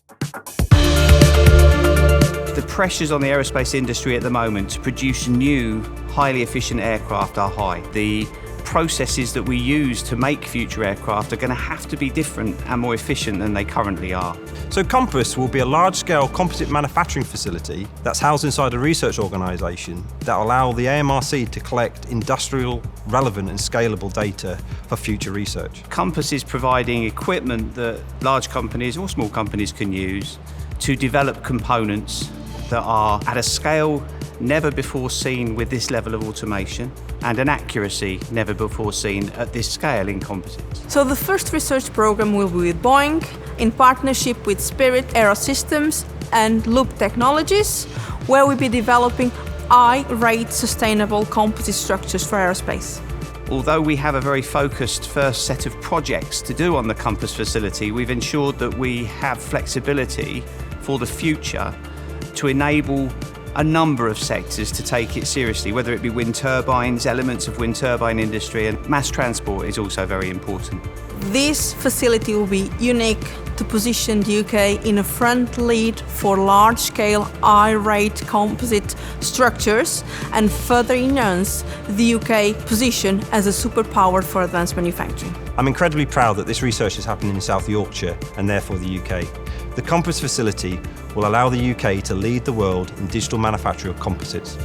The pressures on the aerospace industry at the moment to produce new, highly efficient aircraft are high. The processes that we use to make future aircraft are going to have to be different and more efficient than they currently are. So Compass will be a large-scale composite manufacturing facility that's housed inside a research organisation that will allow the AMRC to collect industrial, relevant and scalable data for future research. Compass is providing equipment that large companies or small companies can use to develop components that are at a scale never before seen with this level of automation and an accuracy never before seen at this scale in composites. So the first research program will be with Boeing in partnership with Spirit Aerosystems and Loop Technologies, where we'll be developing high-rate sustainable composite structures for aerospace. Although we have a very focused first set of projects to do on the Compass facility, we've ensured that we have flexibility for the future to enable a number of sectors to take it seriously, whether it be wind turbines, elements of wind turbine industry, and mass transport is also very important. This facility will be unique to position the UK in a front lead for large-scale, high-rate composite structures and further enhance the UK position as a superpower for advanced manufacturing. I'm incredibly proud that this research is happening in South Yorkshire and therefore the UK. The Compass facility will allow the UK to lead the world in digital manufacture of composites.